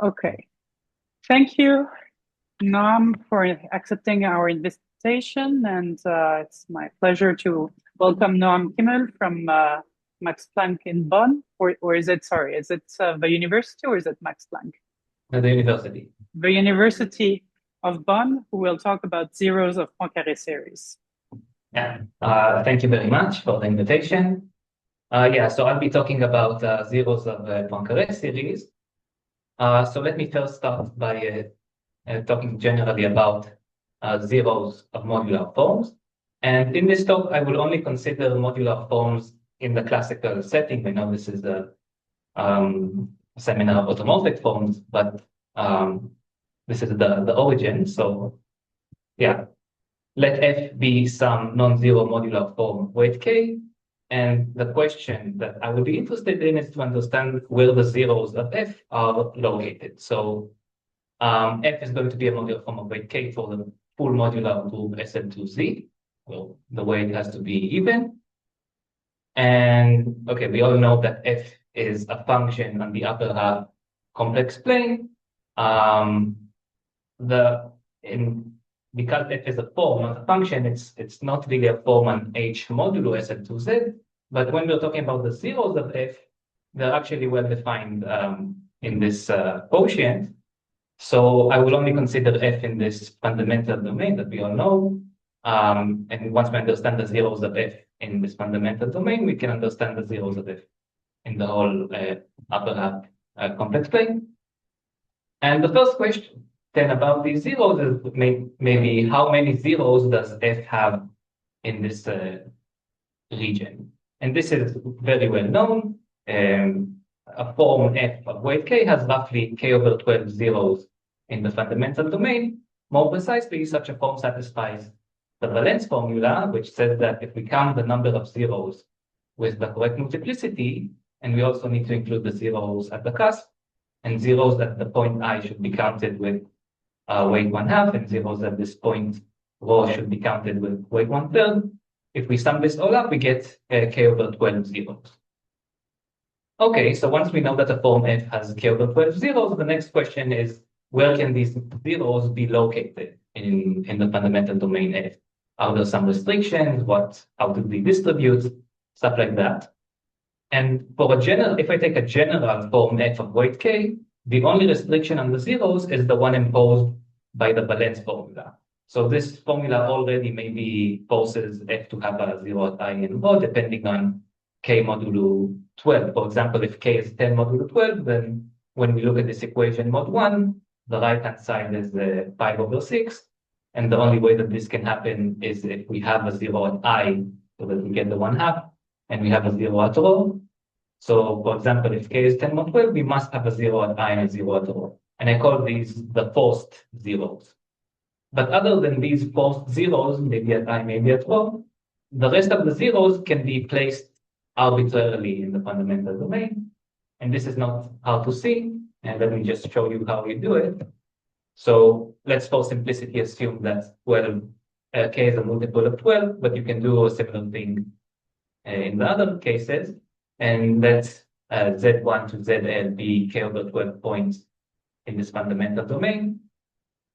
Okay. Thank you, Noam, for accepting our invitation. And it's my pleasure to welcome Noam Kimmel from Max Planck in Bonn. Or is it, sorry, is it the university or is it Max Planck? At the university. The University of Bonn, who will talk about zeros of Poincaré series. Yeah. Thank you very much for the invitation. So I'll be talking about zeros of Poincaré series. So let me first start by talking generally about zeros of modular forms. And in this talk, I will only consider modular forms in the classical setting. I know this is a seminar of automorphic forms, but this is the origin. So yeah, let F be some non-zero modular form weight K. And the question that I would be interested in is to understand where the zeros of F are located. So F is going to be a modular form of weight K for the full modular group Sn2Z. Well, the weight has to be even. And okay, we all know that F is a function on the upper half complex plane. Because F is a form, not a function, it's not really a form on H modulo Sn2Z. But when we're talking about the zeros of F, they're actually well defined in this quotient. So I will only consider F in this fundamental domain that we all know. And once we understand the zeros of F in this fundamental domain, we can understand the zeros of F in the whole upper half complex plane. And the first question then about these zeros is maybe how many zeros does F have in this region? And this is very well known. A form F of weight K has roughly K over 12 zeros in the fundamental domain. More precisely, such a form satisfies the valence formula, which says that if we count the number of zeros with the correct multiplicity, and we also need to include the zeros at the cusp, and zeros at the point I should be counted with weight 1/2, and zeros at this point rho should be counted with weight 1/3. If we sum this all up, we get K over 12 zeros. Okay, so once we know that a form F has K over 12 zeros, the next question is, where can these zeros be located in the fundamental domain F? Are there some restrictions? How do they distribute? Stuff like that. And for a general, if I take a general form F of weight K, the only restriction on the zeros is the one imposed by the valence formula. So this formula already maybe forces F to have a zero at I and rho, depending on K modulo 12. For example, if K is 10 modulo 12, then when we look at this equation mod 1, the right-hand side is 5 over 6. And the only way that this can happen is if we have a zero at I, so that we get the 1/2, and we have a zero at rho. So for example, if K is 10 mod 12, we must have a zero at I and a zero at rho. And I call these the forced zeros. But other than these forced zeros, maybe at I, maybe at rho, the rest of the zeros can be placed arbitrarily in the fundamental domain. And this is not hard to see. And let me just show you how we do it. So let's for simplicity assume that 12, K is a multiple of 12, but you can do a similar thing in the other cases. And let Z1 to ZL be K over 12 points in this fundamental domain.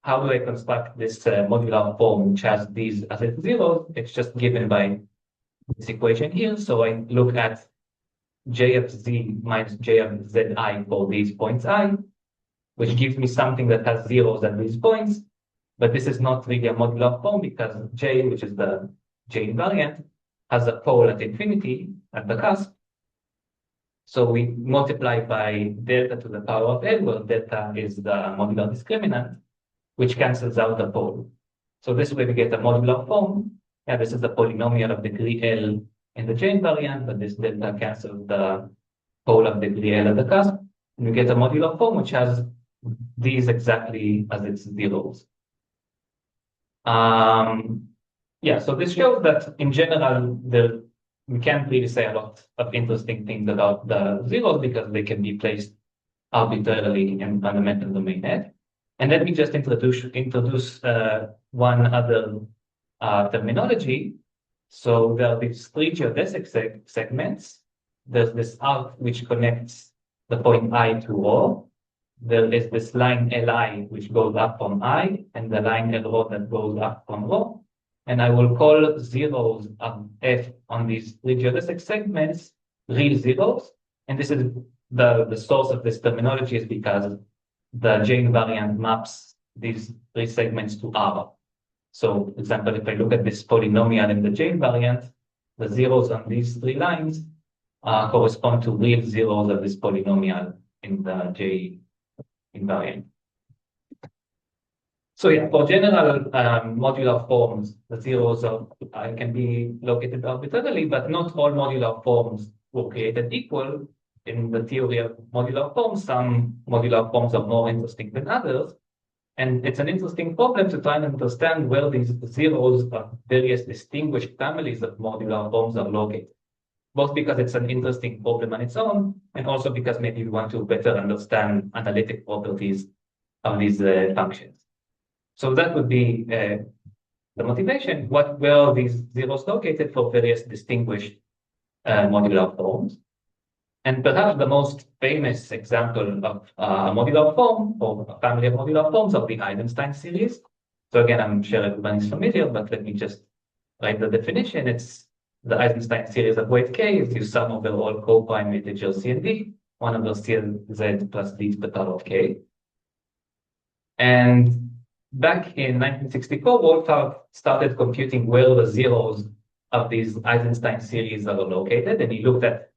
How do I construct this modular form which has these as its zeros? It's just given by this equation here. So I look at J of Z minus J of ZI for these points I, which gives me something that has zeros at these points. But this is not really a modular form because J, which is the J invariant, has a pole at infinity at the cusp. So we multiply by delta to the power of L, where delta is the modular discriminant, which cancels out the pole. So this way we get a modular form. Yeah, this is the polynomial of degree L in the J invariant, but this delta cancels the pole of degree L at the cusp. And we get a modular form which has these exactly as its zeros. So this shows that in general, we can't really say a lot of interesting things about the zeros because they can be placed arbitrarily in fundamental domain F. And let me just introduce one other terminology. So there are these three geodesic segments. There's this arc which connects the point I to rho. there is this line Li which goes up from I, and the line L that goes up from rho. And I will call zeros of f on these three geodesic segments real zeros. And this is the source of this terminology is because the J invariant maps these three segments to R. So, for example, if I look at this polynomial in the J invariant, the zeros on these three lines correspond to real zeros of this polynomial in the J invariant. So yeah, for general modular forms, the zeros can be located arbitrarily, but not all modular forms were created equal. In the theory of modular forms, some modular forms are more interesting than others. And it's an interesting problem to try and understand where these zeros of various distinguished families of modular forms are located, both because it's an interesting problem on its own, and also because maybe we want to better understand analytic properties of these functions. So that would be the motivation. Where are these zeros located for various distinguished modular forms? And perhaps the most famous example of a modular form or a family of modular forms are the Eisenstein series. So again, I'm sure everyone is familiar, but let me just write the definition. It's the Eisenstein series of weight k is you sum over all co-prime integers C and D, 1 over C and Z plus D to the power of k. And back in 1964, Wolfgang started computing where the zeros of these Eisenstein series are located, and he looked at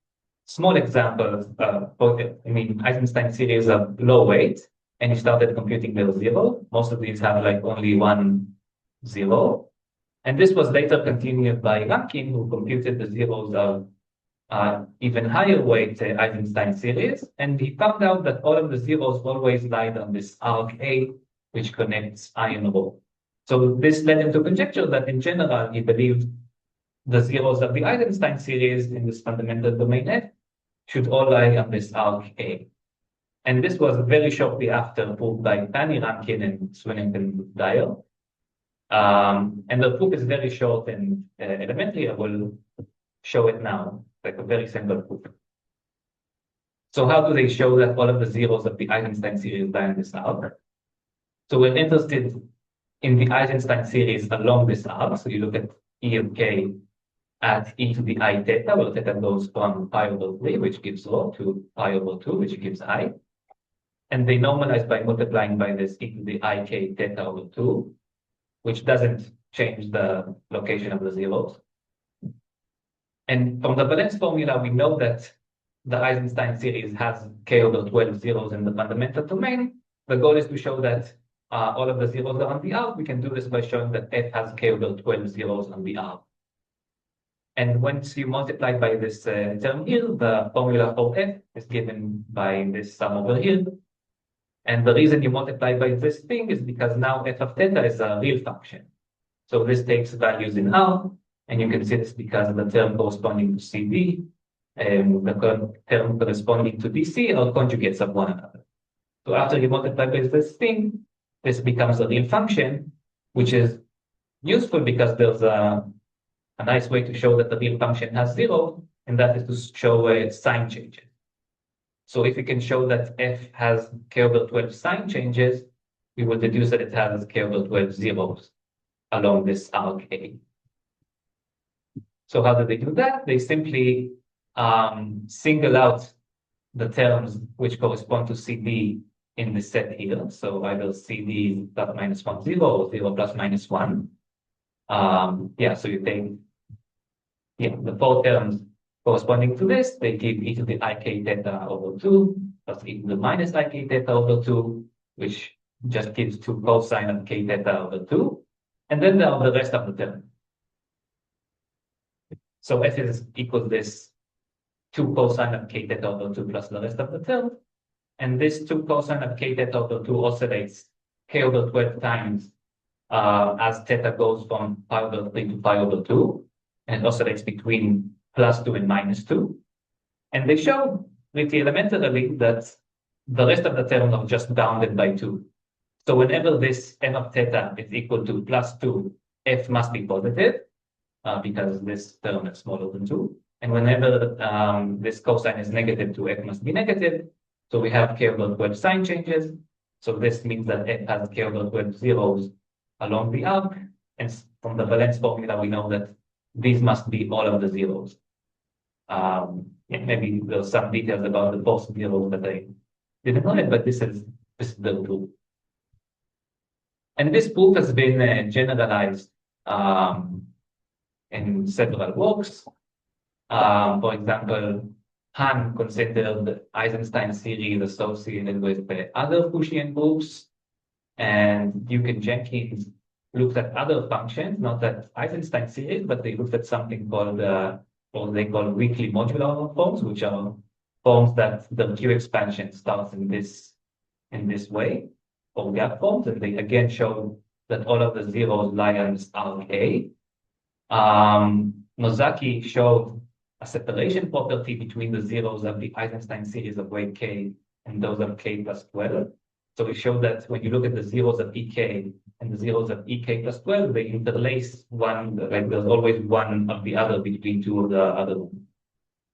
small examples, Eisenstein series of low weight, and he started computing their zero. Most of these have like only 1 0. And this was later continued by Rankin, who computed the zeros of even higher weight Eisenstein series. And he found out that all of the zeros always lied on this arc A, which connects I and rho. So this led him to conjecture that in general, he believed the zeros of the Eisenstein series in this fundamental domain F should all lie on this arc A. And this was very shortly after proved by Tani, Rankin, and Swinning and Dyer. And the proof is very short and elementary. I will show it now, like a very simple proof. So how do they show that all of the zeros of the Eisenstein series lie on this arc? So we're interested in the Eisenstein series along this arc. So you look at E of k at e to the I theta, where theta goes from pi over 3, which gives rho, to pi over 2, which gives I. And they normalize by multiplying by this e to the I k theta over 2, which doesn't change the location of the zeros. And from the valence formula, we know that the Eisenstein series has k over 12 zeros in the fundamental domain. The goal is to show that all of the zeros are on the arc. We can do this by showing that f has k over 12 zeros on the arc. And once you multiply by this term here, the formula for f is given by this sum over here. And the reason you multiply by this thing is because now f of theta is a real function. So this takes values in R, and you can see this because the term corresponding to CD and the term corresponding to DC are conjugates of one another. So after you multiply by this thing, this becomes a real function, which is useful because there's a nice way to show that the real function has 0, and that is to show sign changes. So if we can show that f has k over 12 sign changes, we will deduce that it has k over 12 zeros along this arc A. So how do they do that? They simply single out the terms which correspond to CD in the set here. So either CD plus minus 1, 0, or 0 plus minus 1. So you take the 4 terms corresponding to this, they give e to the ik theta over 2 plus e to the minus ik theta over 2, which just gives 2 cosine of k theta over 2. And then there are the rest of the term. So f is equal to this 2 cosine of k theta over 2 plus the rest of the term. And this 2 cosine of k theta over 2 oscillates k over 12 times as theta goes from pi over 3 to pi over 2. And it oscillates between plus 2 and minus 2. And they show pretty elementarily that the rest of the terms are just bounded by 2. So whenever this f of theta is equal to plus 2, f must be positive because this term is smaller than 2. And whenever this cosine is negative 2, f must be negative. So we have k over 12 sign changes. So this means that f has k over 12 zeros along the arc. And from the valence formula, we know that these must be all of the zeros. Yeah, maybe there's some details about the false zeros that I didn't know it, but this is the proof. And this proof has been generalized in several works. For example, Han considered Eisenstein series associated with other Fouchian groups, and Duke and Jenkins looked at other functions, not that Eisenstein series, but they looked at something called what they call weakly modular forms, which are forms that the Q expansion starts in this way, or gap forms, and they again showed that all of the zeros lie on this arc A. Nozaki showed a separation property between the zeros of the Eisenstein series of weight k and those of k plus 12. So we showed that when you look at the zeros of ek and the zeros of ek plus 12, they interlace one, like there's always one of the other between two of the other ones.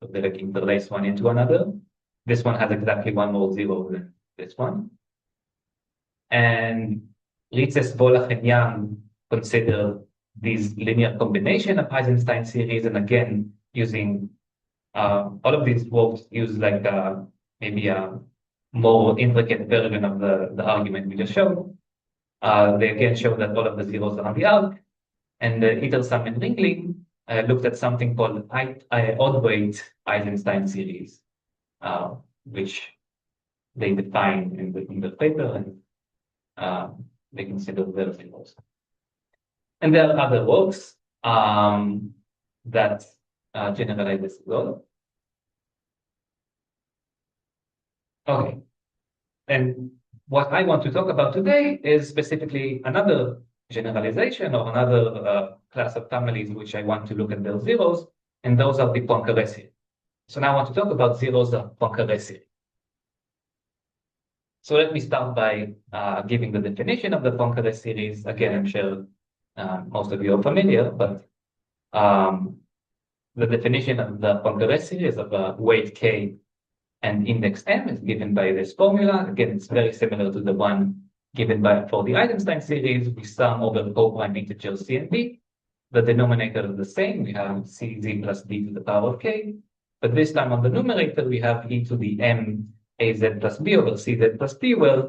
So they like interlace one into another. This one has exactly one more zero than this one. And Ritzes, Volach, and Young consider these linear combination of Eisenstein series, and again, using all of these works use like maybe a more intricate version of the argument we just showed. They again show that all of the zeros are on the arc, and Itersam and Ringling looked at something called odd weight Eisenstein series, which they define in the paper, and they consider their zeros. And there are other works that generalize this as well. Okay. And what I want to talk about today is specifically another generalization or another class of families which I want to look at their zeros, and those are the Poincaré series. So now I want to talk about zeros of Poincaré series. So let me start by giving the definition of the Poincaré series. Again, I'm sure most of you are familiar, but the definition of the Poincaré series of weight k and index m is given by this formula. Again, it's very similar to the one given for the Eisenstein series. We sum over the co-prime integers c and b. The denominator is the same. We have cz plus d to the power of k. But this time on the numerator, we have e to the m az plus b over cz plus d, where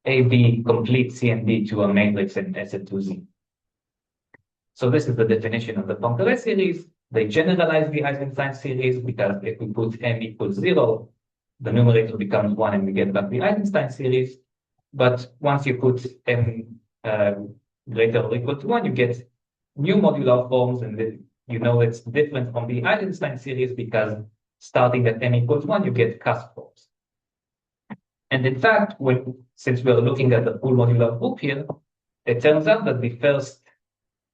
ab completes c and d to a matrix in S2z. So this is the definition of the Poincaré series. They generalize the Eisenstein series because if we put m equals 0, the numerator becomes 1 and we get back the Eisenstein series. But once you put m greater or equal to 1, you get new modular forms, and you know it's different from the Eisenstein series because starting at m equals 1, you get cusp forms. And in fact, since we're looking at the full modular group here, it turns out that the first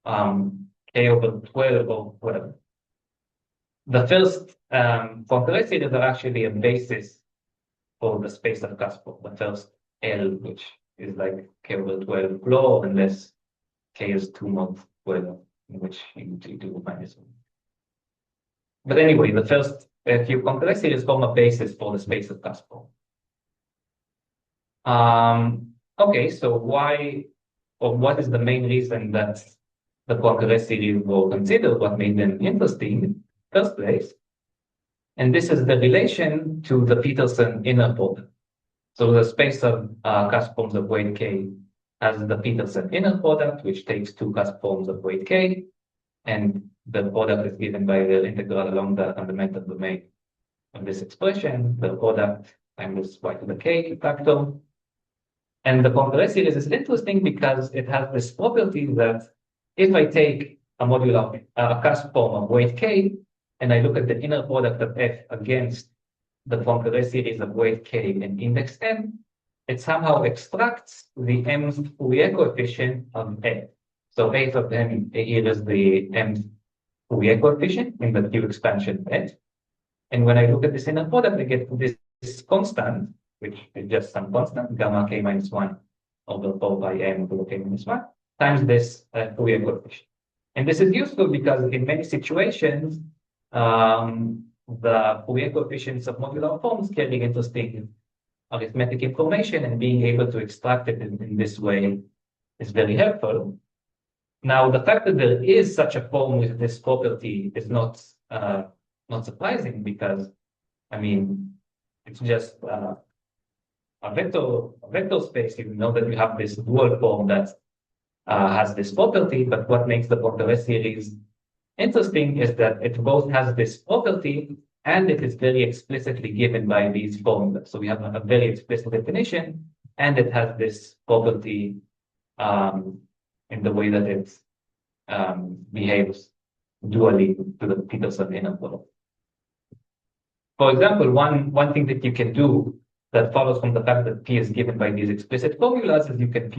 k over 12 or whatever, the first Poincaré series are actually a basis for the space of cusp form. The first L, which is like k over 12 floor, unless k is 2 mod 12, in which you do minus 1. But anyway, the first few Poincaré series form a basis for the space of cusp form. Okay, so why, or what is the main reason that the Poincaré series were considered, what made them interesting in the first place? And this is the relation to the Peterson inner product. So the space of cusp forms of weight k has the Peterson inner product, which takes two cusp forms of weight k, and the product is given by the integral along the fundamental domain of this expression, the product times y to the k factor. And the Poincaré series is interesting because it has this property that if I take a modular, a cusp form of weight k, and I look at the inner product of f against the Poincaré series of weight k and index m, it somehow extracts the mth Fourier coefficient of f. So f of m here is the mth Fourier coefficient in the Q expansion f. And when I look at this inner product, I get this constant, which is just some constant, gamma k minus 1 over 4 by m over k minus 1, times this Fourier coefficient. And this is useful because in many situations, the Fourier coefficients of modular forms carry interesting arithmetic information, and being able to extract it in this way is very helpful. Now, the fact that there is such a form with this property is not surprising, because, I mean, it's just a vector space. You know that you have this dual form that has this property, but what makes the Poincaré series interesting is that it both has this property and it is very explicitly given by these formulas. So we have a very explicit definition, and it has this property in the way that it behaves dually to the Peterson interval. For example, one thing that you can do that follows from the fact that P is given by these explicit formulas is you can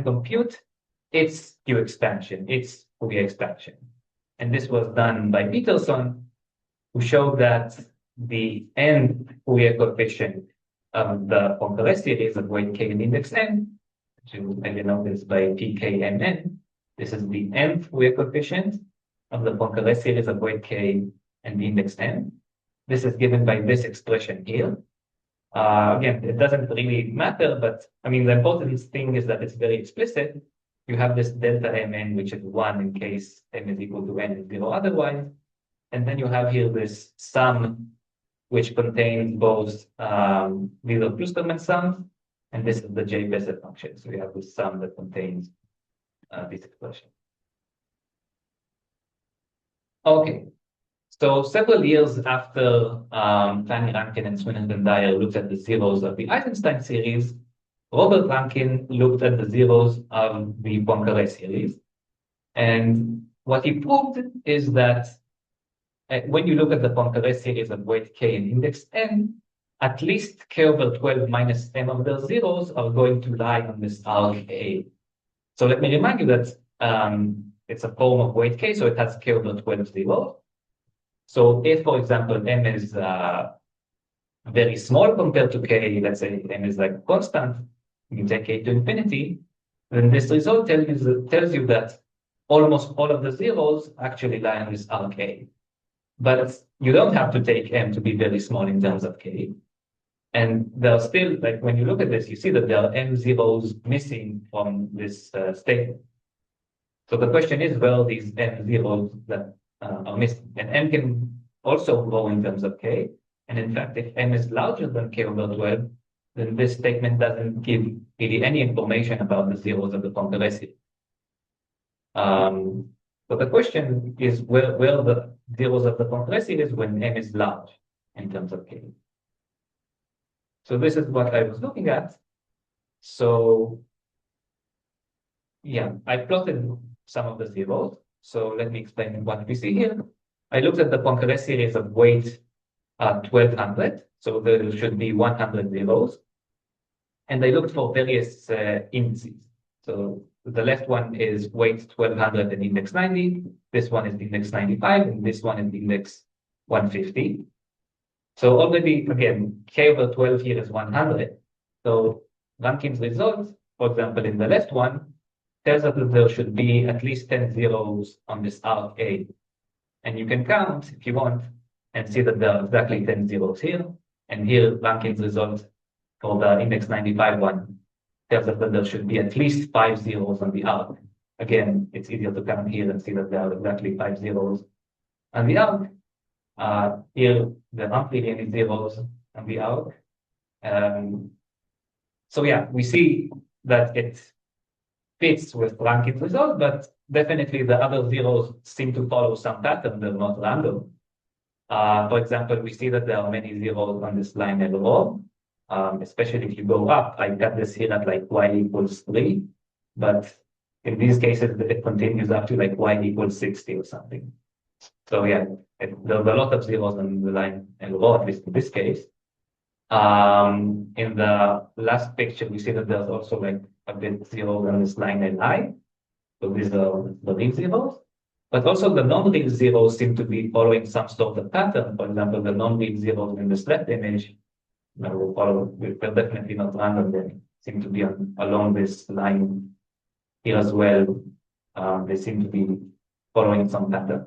compute its Q expansion, its Fourier expansion. And this was done by Peterson, who showed that the n Fourier coefficient of the Poincaré series of weight k and index n, which you maybe know this by pkmn. This is the nth Fourier coefficient of the Poincaré series of weight k and the index n. This is given by this expression here. Again, it doesn't really matter, but I mean, the important thing is that it's very explicit. You have this delta mn, which is 1 in case m is equal to n is 0 otherwise. And then you have here this sum, which contains both these are Klusterman sums, and this is the J-Bessel function. So you have this sum that contains this expression. Okay. So several years after Fanny Rankin and Swinnerton Dyer looked at the zeros of the Eisenstein series, Robert Rankin looked at the zeros of the Poincaré series. And what he proved is that when you look at the Poincaré series of weight k and index n, at least k over 12 minus m of their zeros are going to lie on this arc A. So let me remind you that it's a form of weight k, so it has k over 12 zeros. So if, for example, m is very small compared to k, let's say m is like constant, you take k to infinity, then this result tells you that almost all of the zeros actually lie on this arc A. But you don't have to take m to be very small in terms of k. And there are still, like when you look at this, you see that there are m zeros missing from this statement. So the question is, where are these m zeros that are missing? And m can also grow in terms of k. And in fact, if m is larger than k over 12, then this statement doesn't give really any information about the zeros of the Poincaré series. So the question is, where are the zeros of the Poincaré series when m is large in terms of k? So this is what I was looking at. So yeah, I plotted some of the zeros. So let me explain what we see here. I looked at the Poincaré series of weight 1200. So there should be 100 zeros. And I looked for various indices. So the left one is weight 1200 and index 90. This one is index 95, and this one is index 150. So already, again, k over 12 here is 100. So Rankin's result, for example, in the left one, tells us that there should be at least 10 zeros on this arc A. And you can count, if you want, and see that there are exactly 10 zeros here. And here, Rankin's result for the index 95 one tells us that there should be at least 5 zeros on the arc. Again, it's easier to count here and see that there are exactly 5 zeros on the arc. Here, there aren't really any zeros on the arc. So yeah, we see that it fits with Rankin's result, but definitely the other zeros seem to follow some pattern. They're not random. For example, we see that there are many zeros on this line L rho. Especially if you go up, I got this here at like y equals 3, but in these cases, it continues up to like y equals 60 or something. So yeah, there's a lot of zeros on the line L rho, at least in this case. In the last picture, we see that there's also like a bit zeros on this line Li. So these are the real zeros. But also the non-real zeros seem to be following some sort of pattern. For example, the non-real zeros in this left image, we're definitely not random. They seem to be along this line here as well. They seem to be following some pattern.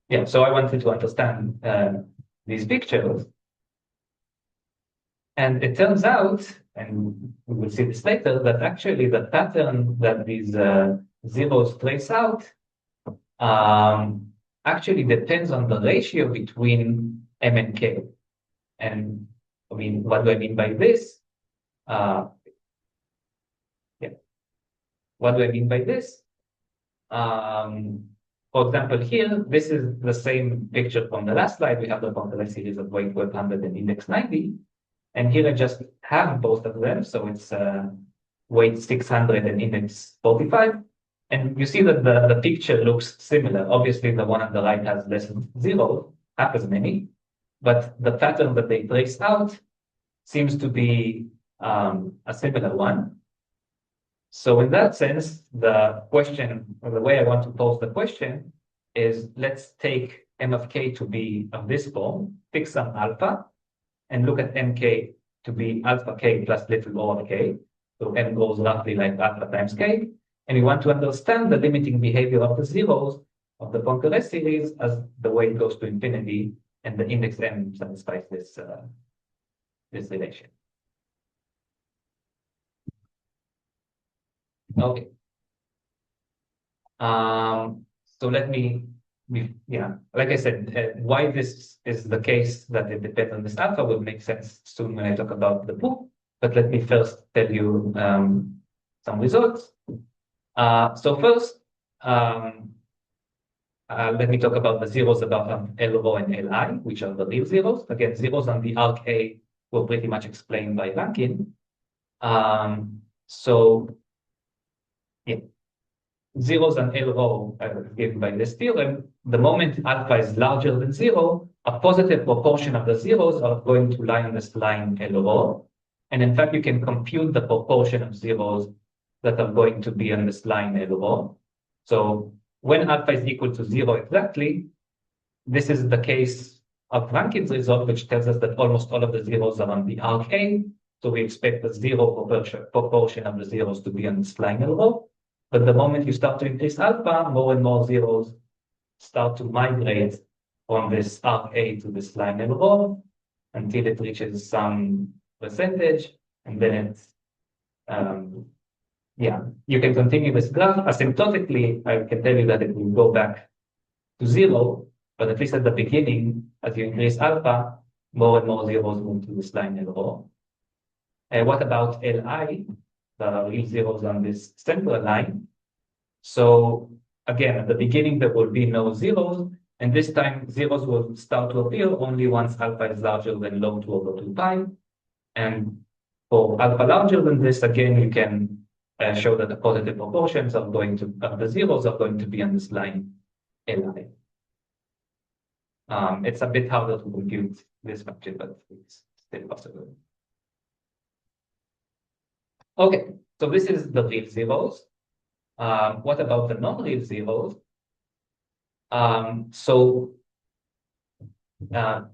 Yeah, so I wanted to understand these pictures. And it turns out, and we will see this later, that actually the pattern that these zeros trace out actually depends on the ratio between M and K. And I mean, what do I mean by this? Yeah. What do I mean by this? For example, here, this is the same picture from the last slide. We have the Poincaré series of weight 100 and index 90. And here I just have both of them. So it's weight 600 and index 45. And you see that the picture looks similar. Obviously, the one on the right has less than zero, half as many. But the pattern that they trace out seems to be a similar one. So in that sense, the question, or the way I want to pose the question is, let's take M of K to be of this form, fix some alpha, and look at Mk to be alpha K plus little o K. So M goes roughly like alpha times K. And we want to understand the limiting behavior of the zeros of the Poincaré series as the weight goes to infinity and the index M satisfies this, this relation. Okay. So let me, like I said, why this is the case that it depends on this alpha will make sense soon when I talk about the proof. But let me first tell you some results. So first, let me talk about the zeros about LO and LI, which are the real zeros. Again, zeros on the arc A were pretty much explained by Rankin. So yeah, zeros and LO are given by this theorem. The moment alpha is larger than zero, a positive proportion of the zeros are going to lie on this line LO. And in fact, you can compute the proportion of zeros that are going to be on this line LO. So when alpha is equal to zero exactly, this is the case of Rankin's result, which tells us that almost all of the zeros are on the arc A. So we expect the zero proportion of the zeros to be on this line LO. But the moment you start to increase alpha, more and more zeros start to migrate from this arc A to this line LO until it reaches some percentage, and then it's you can continue this graph. Asymptotically, I can tell you that it will go back to zero, but at least at the beginning, as you increase alpha, more and more zeros move to this line LO. What about Li, the real zeros on this central line? So again, at the beginning, there will be no zeros, and this time zeros will start to appear only once alpha is larger than log 2 over 2 pi. And for alpha larger than this, again, you can show that the positive proportions are going to, the zeros are going to be on this line Li. It's a bit harder to compute this function, but it's still possible. Okay, so this is the real zeros. What about the non-real zeros?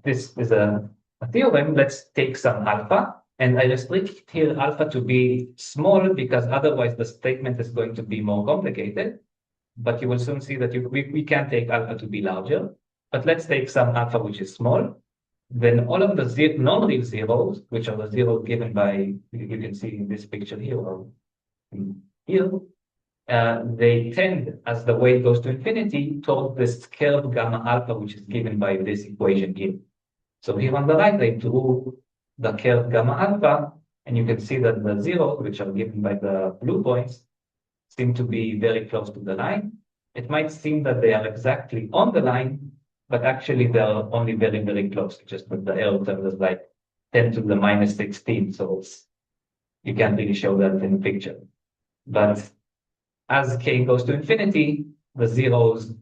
This is a theorem. Let's take some alpha, and I restrict here alpha to be small because otherwise the statement is going to be more complicated. But you will soon see that we can take alpha to be larger. But let's take some alpha which is small. Then all of the non-real zeros, which are the zeros given by, you can see in this picture here or here, they tend, as the weight goes to infinity, toward this curve gamma alpha, which is given by this equation here. So here on the right, I drew the curve gamma alpha, and you can see that the zeros, which are given by the blue points, seem to be very close to the line. It might seem that they are exactly on the line, but actually they are only very, very close. Just that the error term is like 10 to the minus 16. So you can't really show that in the picture. But as k goes to infinity, the zeros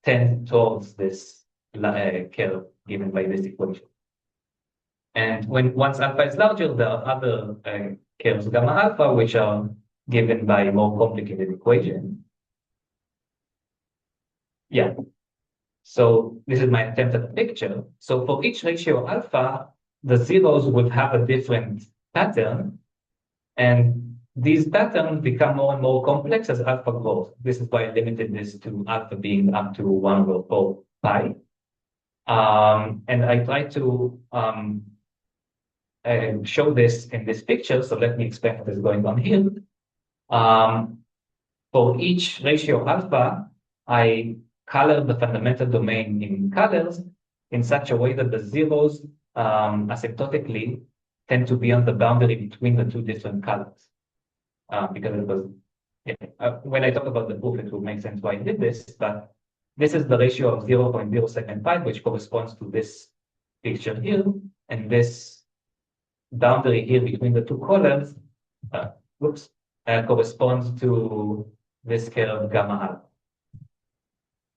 tend towards this curve given by this equation. And once alpha is larger, there are other curves gamma alpha, which are given by a more complicated equation. Yeah. So this is my attempt at a picture. So for each ratio alpha, the zeros will have a different pattern. And these patterns become more and more complex as alpha grows. This is why I limited this to alpha being up to 1 over 4 pi. And I try to show this in this picture. So let me explain what is going on here. For each ratio alpha, I color the fundamental domain in colors in such a way that the zeros asymptotically tend to be on the boundary between the two different colors. Because it was, when I talk about the proof, it will make sense why I did this, but this is the ratio of 0.075, which corresponds to this picture here, and this boundary here between the two colors, corresponds to this curve gamma alpha.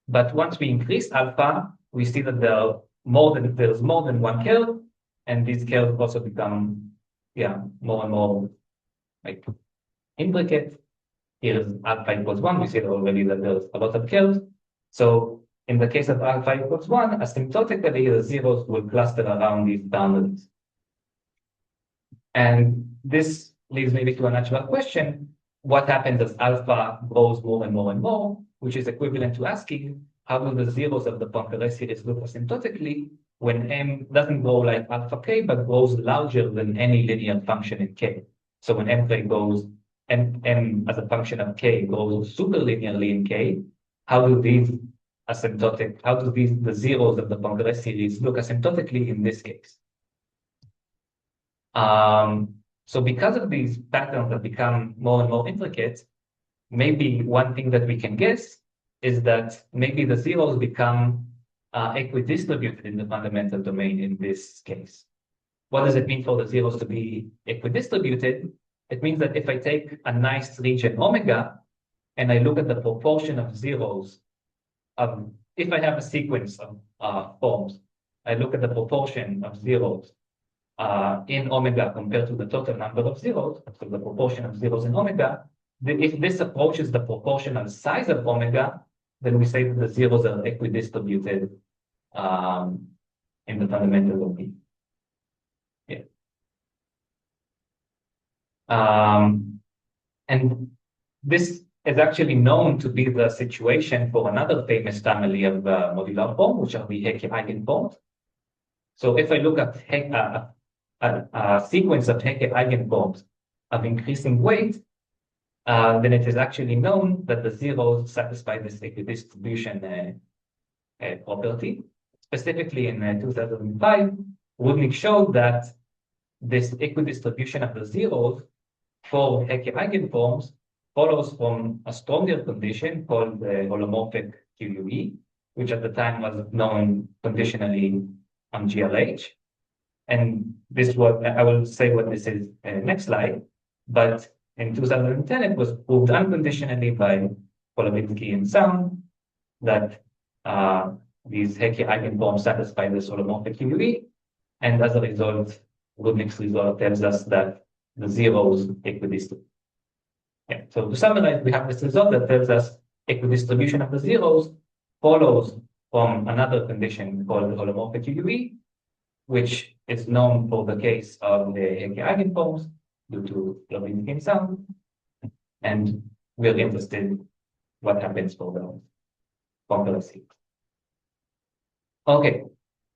But once we increase alpha, we see that there's more than one curve, and these curves also become, more and more like intricate. Here's alpha equals 1. We see already that there's a lot of curves. So in the case of alpha equals 1, asymptotically, the zeros will cluster around these boundaries. And this leads maybe to a natural question. What happens as alpha grows more and more and more, which is equivalent to asking, how will the zeros of the Poincaré series look asymptotically when m doesn't grow like alpha k, but grows larger than any linear function in k? So when m goes, m as a function of k grows superlinearly in k, how do the zeros of the Poincaré series look asymptotically in this case? So because of these patterns that become more and more intricate, maybe one thing that we can guess is that maybe the zeros become equidistributed in the fundamental domain in this case. What does it mean for the zeros to be equidistributed? It means that if I take a nice region omega and I look at the proportion of zeros, if I have a sequence of forms, I look at the proportion of zeros in omega compared to the total number of zeros, so the proportion of zeros in omega, if this approaches the proportional size of omega, then we say that the zeros are equidistributed in the fundamental domain. And this is actually known to be the situation for another famous family of modular forms, which are the Hecke eigenforms. So if I look at a sequence of Hecke eigenforms of increasing weight, then it is actually known that the zeros satisfy this equidistribution property. Specifically in 2005, Rudnick showed that this equidistribution of the zeros for Hecke eigenforms follows from a stronger condition called the holomorphic QUE, which at the time was known conditionally on GLH. And this was, I will say what this is next slide, but in 2010, it was proved unconditionally by Polovinsky and Sound that these Hecke eigenforms satisfy this holomorphic QUE. And as a result, Rudnick's result tells us that the zeros equidistribute. So to summarize, we have this result that tells us equidistribution of the zeros follows from another condition called holomorphic QUE, which is known for the case of the Hecke eigenforms due to Polovinsky and Sound. And we're interested what happens for the Poincaré series. Okay,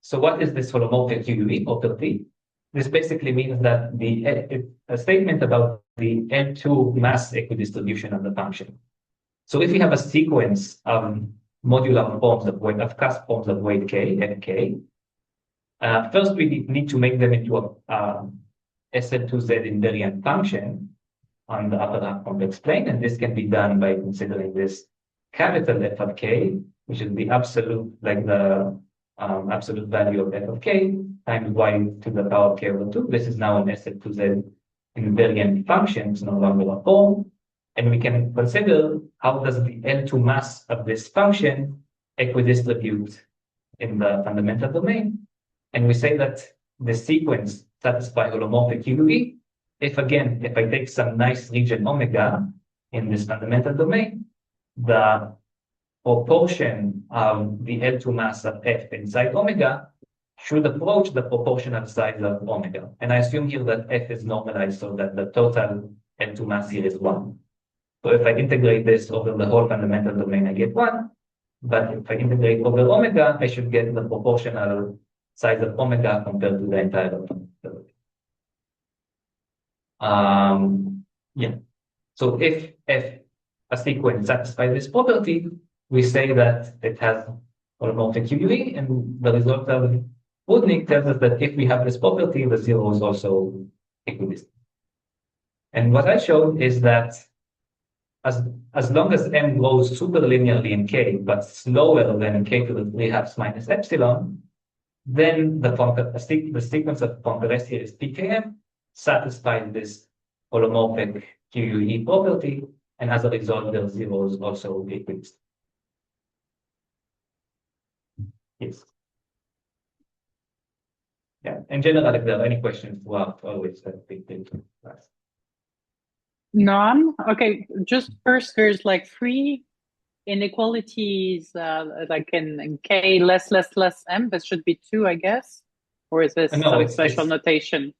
so what is this holomorphic QUE property? This basically means that a statement about the L2 mass equidistribution of the function. So if we have a sequence of modular forms of weight, of cusp forms of weight k, Fk, first we need to make them into a SL2Z invariant function on the upper half complex plane, and this can be done by considering this capital F of k, which is the absolute, like the absolute value of F of k times y to the power of k over 2. This is now an SL2Z invariant function. It's no longer a form. And we can consider how does the L2 mass of this function equidistribute in the fundamental domain. And we say that the sequence satisfies holomorphic QUE if I take some nice region omega in this fundamental domain, the proportion of the L2 mass of F inside omega should approach the proportional size of omega. And I assume here that F is normalized so that the total L2 mass here is 1. So if I integrate this over the whole fundamental domain, I get 1. But if I integrate over omega, I should get the proportional size of omega compared to the entire domain. Yeah. So if a sequence satisfies this property, we say that it has holomorphic QUE, and the result of Woodnick tells us that if we have this property, the zero is also equidistant. And what I showed is that as long as m grows superlinearly in k, but slower than in k to the 3/2 minus epsilon, then the sequence of Poincaré series PKM satisfies this holomorphic QUE property, and as a result, their zero is also equidistant. Yes. Yeah. In general, if there are any questions throughout, always big deal to ask. Noam, okay, just first, there's like three inequalities, like in K less m, this should be two, I guess, or is this No, some special notation?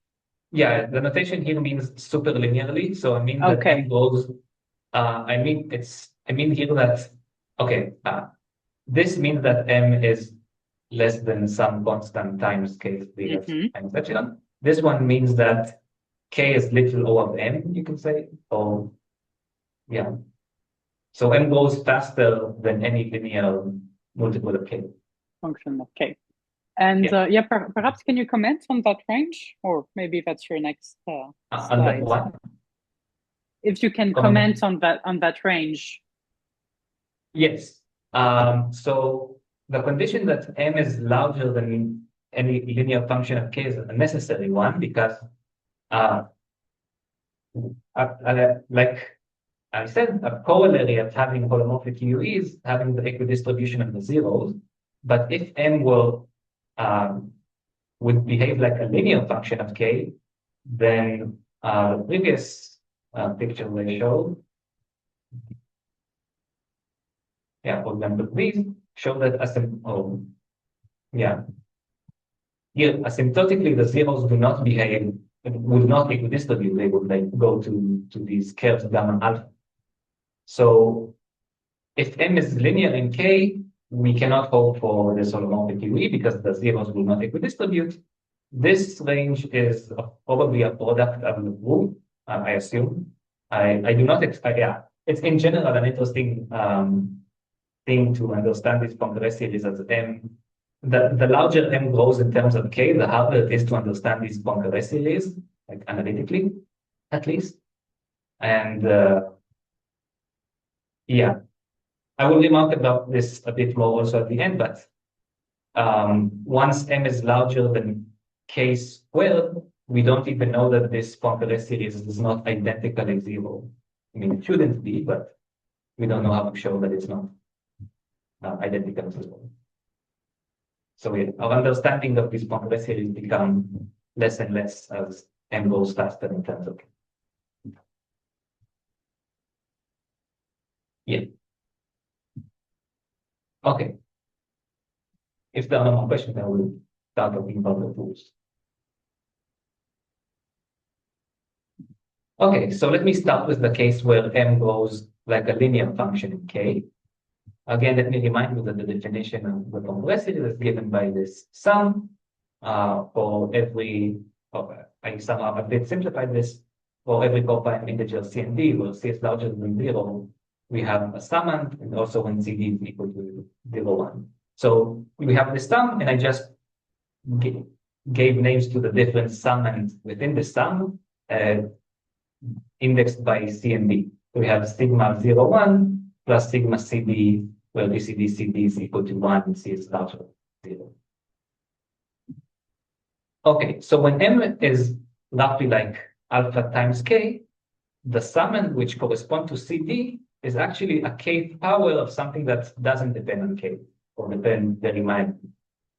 Yeah, the notation here means superlinearly. So I mean that Okay. m goes. I mean here that okay. This means that m is less than some constant times k to the times epsilon. This one means that k is little o of m, you can say. Or yeah. So m goes faster than any linear multiple of k. Function of K. And perhaps can you comment on that range, or maybe that's your next On that slide. one. If you can comment on that range. Yes. So the condition that m is larger than any linear function of k is a necessary one because, like I said, a corollary of having holomorphic QE is having the equidistribution of the zeros. But if m would behave like a linear function of k, then the previous picture we showed, yeah, for example, please show that here asymptotically the zeros do not behave, would not equidistribute. They would like go to these curves gamma alpha. So if m is linear in k, we cannot hope for this holomorphic QE because the zeros will not equidistribute. This range is probably a product of the rule, I assume. I do not expect, yeah, it's in general an interesting thing to understand this Poincaré series as m. The larger m grows in terms of k, the harder it is to understand these Poincaré series, like analytically, at least. And yeah, I will remark about this a bit more also at the end, but once m is larger than k squared, we don't even know that this Poincaré series is not identically zero. I mean, it shouldn't be, but we don't know how to show that it's not identical to zero. So yeah, our understanding of this Poincaré series become less and less as m goes faster in terms of. Yeah. Okay. If there are no more questions, I will start talking about the tools. Okay, so let me start with the case where m goes like a linear function in k. Again, let me remind you that the definition of the Poincaré series is given by this sum for every, I somehow a bit simplified this, for every copine integer C and D, where C is larger than 0, we have a summand, and also when CD is equal to 0, 1. So we have this sum, and I just gave names to the different summands within the sum, indexed by C and D. So we have sigma 0, 1 plus sigma CD, where BCD CD is equal to 1 and C is larger than 0. Okay, so when m is roughly like alpha times k, the summand which correspond to CD is actually a k power of something that doesn't depend on k, or depend very mildly.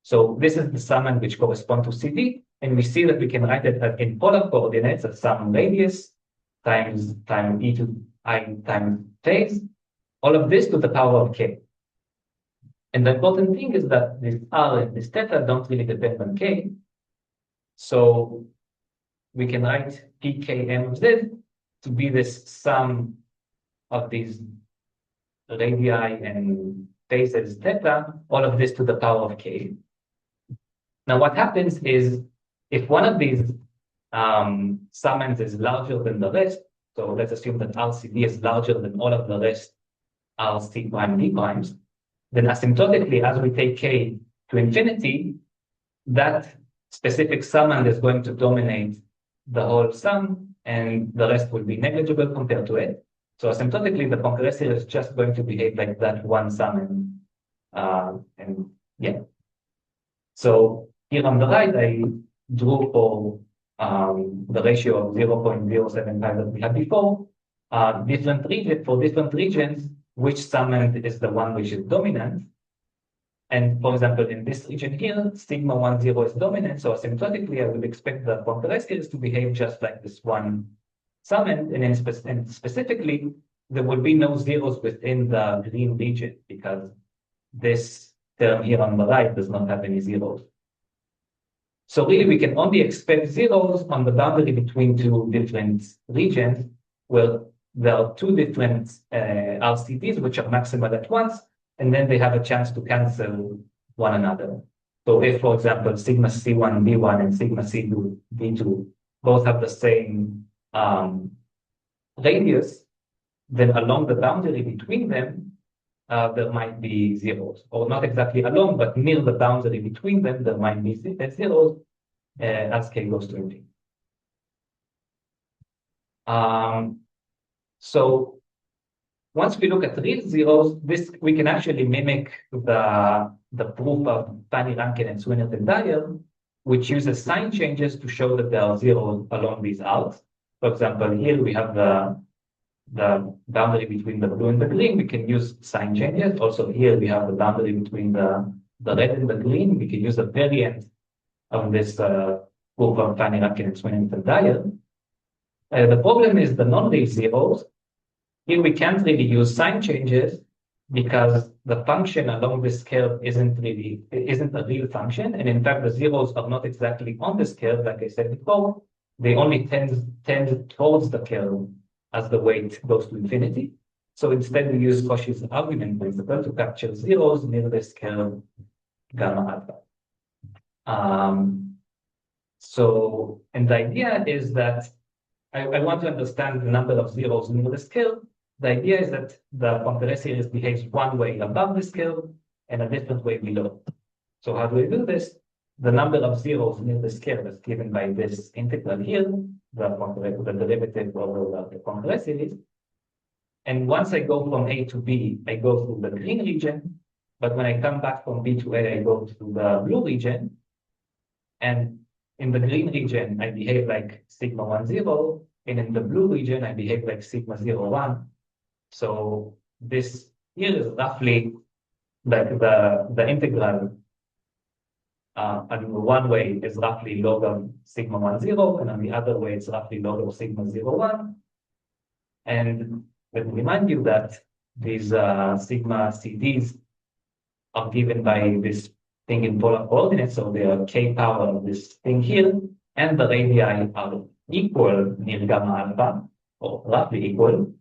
So this is the summand which correspond to CD, and we see that we can write it in polar coordinates as sum radius times e to I times phase, all of this to the power of k. And the important thing is that this r and this theta don't really depend on k. So we can write pkm of z to be this sum of these radii and phases theta, all of this to the power of k. Now what happens is if one of these summand is larger than the rest, so let's assume that RCD is larger than all of the rest RC prime D primes, then asymptotically, as we take K to infinity, that specific summand is going to dominate the whole sum, and the rest will be negligible compared to it. So asymptotically, the Poincaré series is just going to behave like that one summand. And yeah. So here on the right, I drew for the ratio of 0.075 that we had before, for different regions, which summand is the one which is dominant. And for example, in this region here, sigma 1, 0 is dominant. So asymptotically, I would expect the Poincaré series to behave just like this one summand. And specifically, there will be no zeros within the green region because this term here on the right does not have any zeros. So really, we can only expect zeros on the boundary between two different regions where there are two different RCDs which are maximal at once, and then they have a chance to cancel one another. So if, for example, sigma C1 B1 and sigma C2 B2 both have the same radius, then along the boundary between them, there might be zeros, or not exactly along, but near the boundary between them, there might be zeros as K goes to infinity. So once we look at real zeros, we can actually mimic the proof of Pani-Rankin and Swinnerton Dyer, which uses sign changes to show that there are zeros along these arcs. For example, here we have the boundary between the blue and the green. We can use sign changes. Also here we have the boundary between the red and the green. We can use a variant of this proof of Pani-Rankin and Swinnerton Dyer. The problem is the non-real zeros. Here we can't really use sign changes because the function along this curve isn't a real function. And in fact, the zeros are not exactly on this curve, like I said before. They only tend towards the curve as the weight goes to infinity. So instead, we use Cauchy's argument principle to capture zeros near this curve gamma alpha. And the idea is that I want to understand the number of zeros near this curve. The idea is that the Poincaré series behaves one way above this curve and a different way below. So how do we do this? The number of zeros near this curve is given by this integral here, the derivative over the Poincaré series. And once I go from A to B, I go through the green region. But when I come back from B to A, I go to the blue region. And in the green region, I behave like sigma 1, 0. And in the blue region, I behave like sigma 0, 1. So this here is roughly like the integral on one way is roughly log of sigma 1, 0, and on the other way it's roughly log of sigma 0, 1. And let me remind you that these sigma CDs are given by this thing in polar coordinates, so they are k power of this thing here, and the radii are equal near gamma alpha, or roughly equal.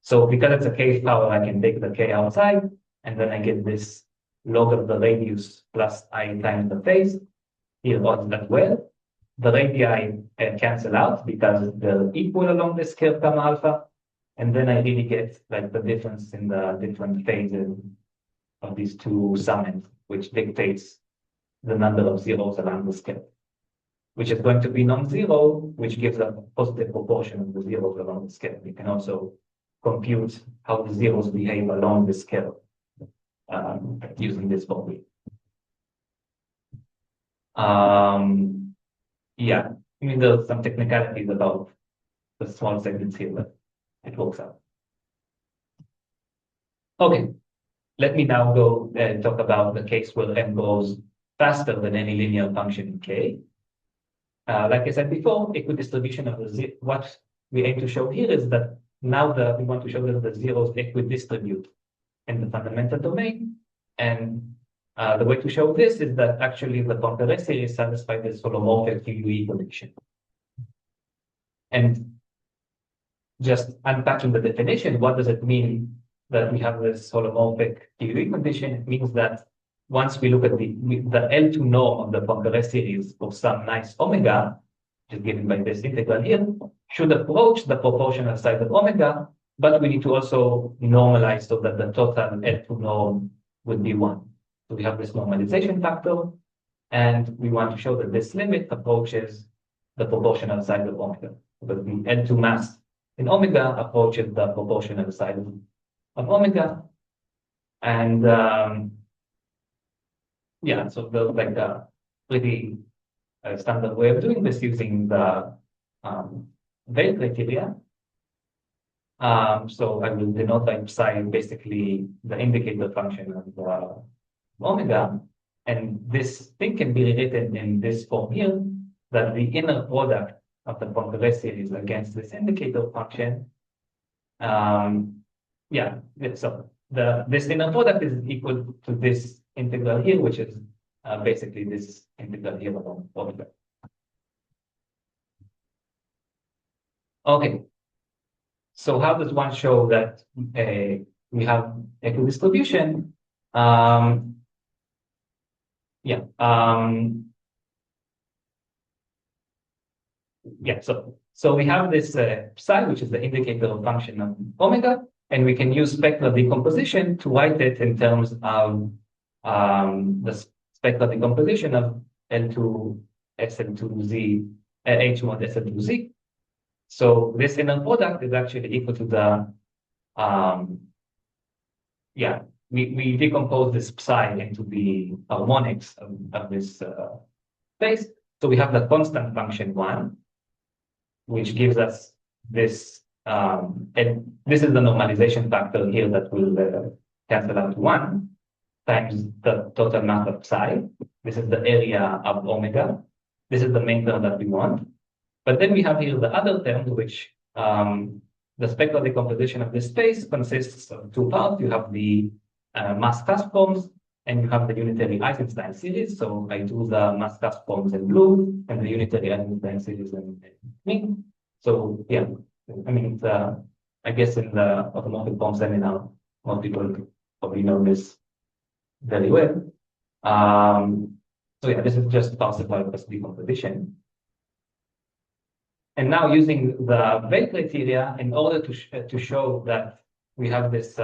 So because it's a k power, I can take the k outside, and then I get this log of the radius plus I times the phase. Here odds that well. The radii cancel out because they're equal along this curve gamma alpha. And then I really get like the difference in the different phases of these two summands, which dictates the number of zeros along this curve, which is going to be non-zero, which gives a positive proportion of the zeros along this curve. You can also compute how the zeros behave along this curve using this formula. Yeah, I mean, there's some technicalities about the small segments here, but it works out. Okay, let me now go and talk about the case where m goes faster than any linear function in k. Like I said before, equidistribution of the what we aim to show here is that now we want to show that the zeros equidistribute in the fundamental domain. And the way to show this is that actually the Poincaré series satisfies this holomorphic QUE condition. And just unpacking the definition, what does it mean that we have this holomorphic QUE condition? It means that once we look at the L2 norm of the Poincaré series for some nice omega, which is given by this integral here, should approach the proportional side of omega, but we need to also normalize so that the total L2 norm would be 1. So we have this normalization factor, and we want to show that this limit approaches the proportional side of omega. But the L2 mass in omega approaches the proportional side of omega. And yeah, so the like a pretty standard way of doing this using the Veil criteria. So I will denote by psi basically the indicator function of omega. And this thing can be rewritten in this form here, that the inner product of the Poincaré series against this indicator function. Yeah, so this inner product is equal to this integral here, which is basically this integral here of omega. Okay. So how does one show that we have equidistribution? Yeah. Yeah. So we have this psi, which is the indicator of function of omega, and we can use spectral decomposition to write it in terms of the spectral decomposition of L2 SL2Z H mod SL2Z. So this inner product is actually equal to the yeah, we decompose this psi into the harmonics of this space. So we have the constant function 1, which gives us this, and this is the normalization factor here that will cancel out to 1 times the total mass of psi. This is the area of omega. This is the main term that we want. But then we have here the other term, which the spectral decomposition of this space consists of 2 parts. You have the mass cusp forms, and you have the unitary Eisenstein series. So I do the mass cusp forms in blue and the unitary Eisenstein series in green. So yeah, I mean, I guess in the automorphic form seminar, most people probably know this very well. So yeah, this is just Parsifal plus decomposition. And now using the Veil criteria, in order to show that we have this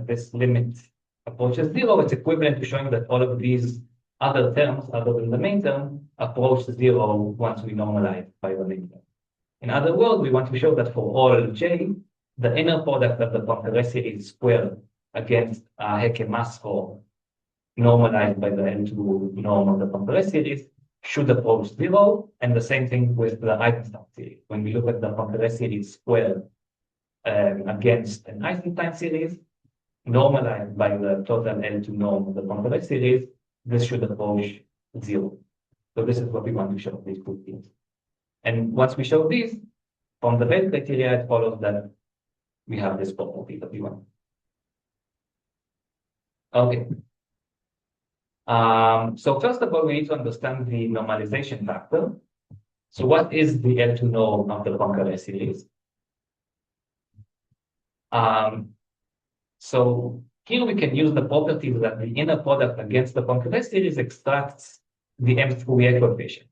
this limit approaches 0, it's equivalent to showing that all of these other terms, other than the main term, approach 0 once we normalize by the main term. In other words, we want to show that for all j, the inner product of the Poincaré series squared against Hecke mass form normalized by the L2 norm of the Poincaré series should approach 0, and the same thing with the Eisenstein series. When we look at the Poincaré series squared against an Eisenstein series, normalized by the total L2 norm of the Poincaré series, this should approach 0. So this is what we want to show, these two things. And once we show these, from the Veil criteria, it follows that we have this property that we want. Okay. So first of all, we need to understand the normalization factor. So what is the L2 norm of the Poincaré series? So here we can use the properties that the inner product against the Poincaré series extracts the M Fourier coefficient.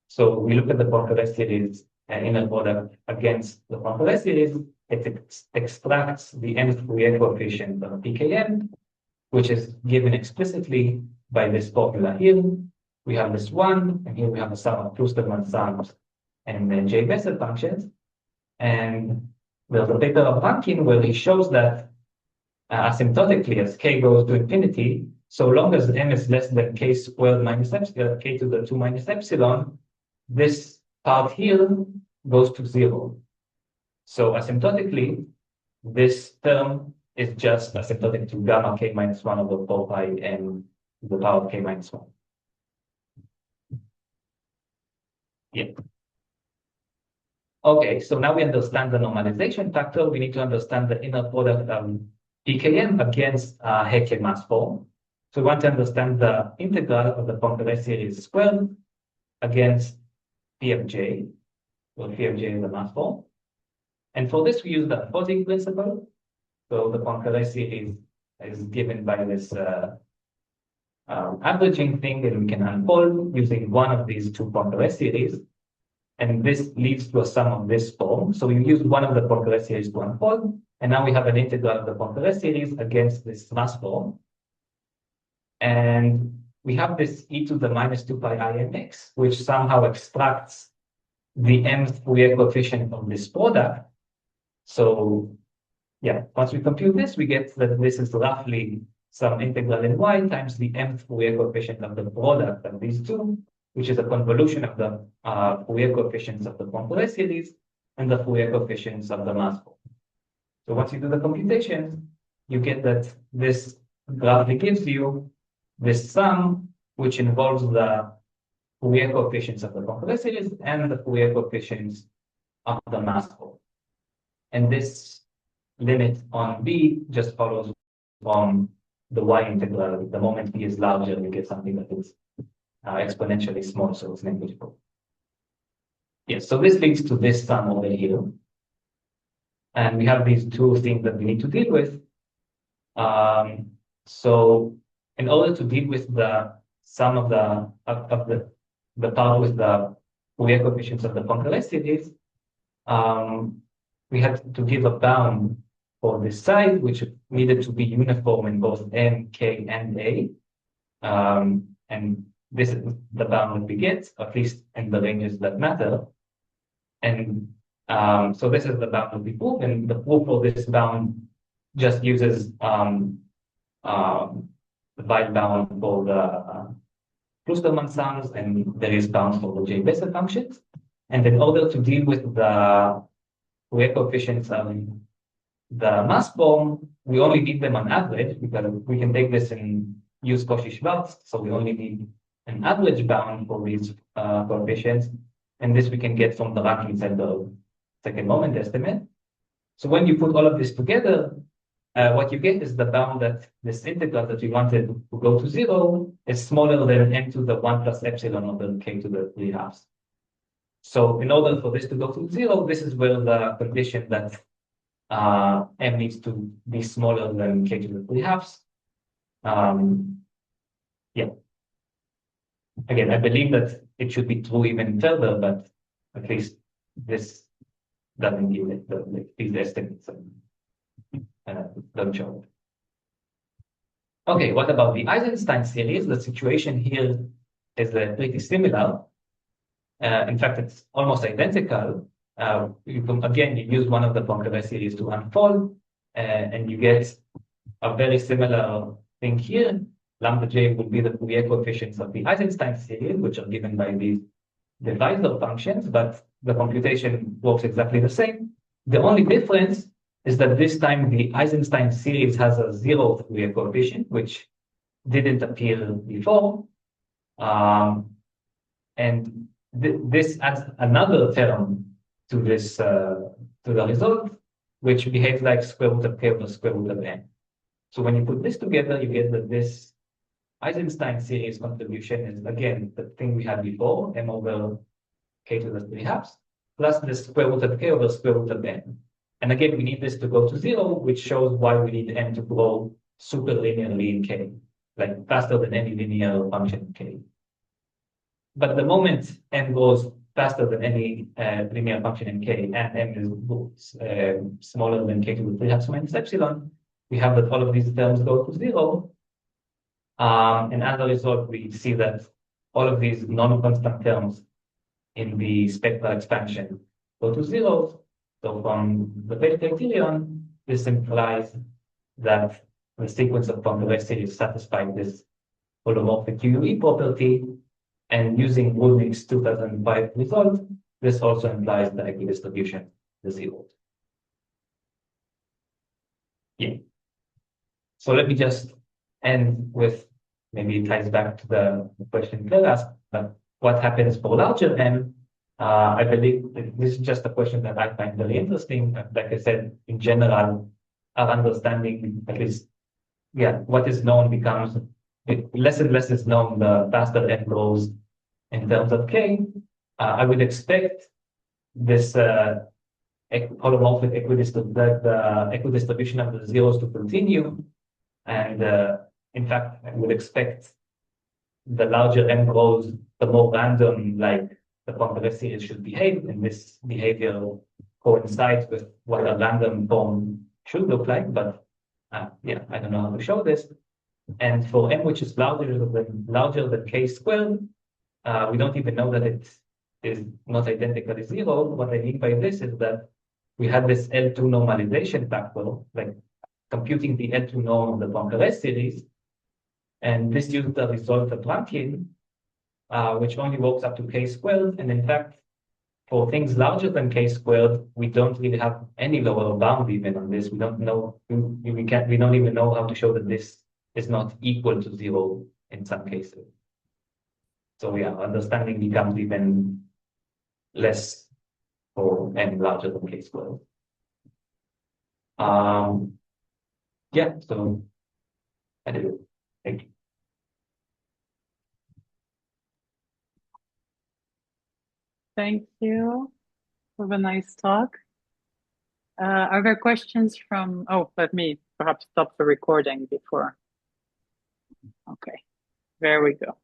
So we look at the Poincaré series inner product against the Poincaré series, it extracts the M Fourier coefficient of PKM, which is given explicitly by this formula here. We have this 1, and here we have a sum of Klusterman sums and then J Bessel functions. And there's a paper of Rankin where he shows that asymptotically, as k goes to infinity, so long as m is less than k squared minus epsilon, k to the 2 minus epsilon, this part here goes to 0. So asymptotically, this term is just asymptotic to gamma k minus 1 over 4 pi n to the power of k minus 1. Yeah. Okay, so now we understand the normalization factor. We need to understand the inner product of PKM against Hecke mass form. So we want to understand the integral of the Poincaré series squared against P of j, where P of j is the mass form. And for this, we use the unfolding principle. So the Poincaré series is given by this averaging thing, and we can unfold using one of these two Poincaré series. and this leads to a sum of this form. So we use one of the Poincaré series to unfold, and now we have an integral of the Poincaré series against this mass form. And we have this e to the minus 2 pi I mx, which somehow extracts the mth Fourier coefficient of this product. So yeah, once we compute this, we get that this is roughly some integral in y times the mth Fourier coefficient of the product of these two, which is a convolution of the Fourier coefficients of the Poincaré series and the Fourier coefficients of the mass form. So once you do the computation, you get that this roughly gives you this sum, which involves the Fourier coefficients of the Poincaré series and the Fourier coefficients of the mass form. And this limit on B just follows from the y integral. The moment B is larger, you get something that is exponentially small, so it's negligible. Yes, so this leads to this sum over here. And we have these two things that we need to deal with. So in order to deal with the sum of the part with the Fourier coefficients of the Poincaré series, we had to give a bound for this side, which needed to be uniform in both n, k, and a. And this is the bound that we get, at least in the ranges that matter. And so this is the bound that we prove, and the proof for this bound just uses the byte bound for the Klusterman sums and various bounds for the J-Bessa functions. And in order to deal with the Fourier coefficients of the mass form, we only need them on average, because we can take this and use Cauchy-Schwarz. So we only need an average bound for these coefficients. And this we can get from the Rankine-Zelder second moment estimate. So when you put all of this together, what you get is the bound that this integral that we wanted to go to 0 is smaller than n to the 1 plus epsilon over k to the 3/2. So in order for this to go to 0, this is where the condition that m needs to be smaller than k to the 3/2. Yeah. Again, I believe that it should be true even further, but at least this doesn't give it these estimates don't show it. Okay, what about the Eisenstein series? The situation here is pretty similar. In fact, it's almost identical. Again, you use one of the Poincaré series to unfold, and you get a very similar thing here. Lambda j will be the Fourier coefficients of the Eisenstein series, which are given by these divisor functions, but the computation works exactly the same. The only difference is that this time the Eisenstein series has a 0 Fourier coefficient, which didn't appear before. And this adds another term to this to the result, which behaves like square root of k over square root of n. So when you put this together, you get that this Eisenstein series contribution is again the thing we had before, m over k to the 3/2, plus the square root of k over square root of n. And again, we need this to go to 0, which shows why we need n to grow super linearly in k, like faster than any linear function in k. But the moment n grows faster than any linear function in k, and n is smaller than k to the 3/2 minus epsilon, we have that all of these terms go to 0. And as a result, we see that all of these non-constant terms in the spectral expansion go to 0. So from the Page criterion, this implies that the sequence of Poincaré series satisfies this holomorphic QUE property. And using Rudnick's 2005 result, this also implies the equidistribution, the 0. Yeah. So let me just end with, maybe it ties back to the question Claire asked, but what happens for larger n? I believe this is just a question that I find very interesting. Like I said, in general, our understanding, at least, yeah, what is known becomes less and less is known the faster n grows in terms of k. I would expect this holomorphic equidistribution of the zeros to continue. And in fact, I would expect the larger n grows, the more random, like the Poincaré series should behave, and this behavior coincides with what a random form should look like, but yeah, I don't know how to show this. And for m which is larger than k squared, we don't even know that it is not identically zero. What I mean by this is that we had this L2 normalization factor, like computing the L2 norm of the Poincaré series, and this used the result of Rankine, which only works up to k squared. And in fact, for things larger than k squared, we don't really have any lower bound even on this. We don't know, we don't even know how to show that this is not equal to zero in some cases. So yeah, understanding becomes even less for n larger than k squared. Yeah, so anyway, thank you. Thank you. Have a nice talk. Are there questions from, oh, let me perhaps stop the recording before. Okay, there we go.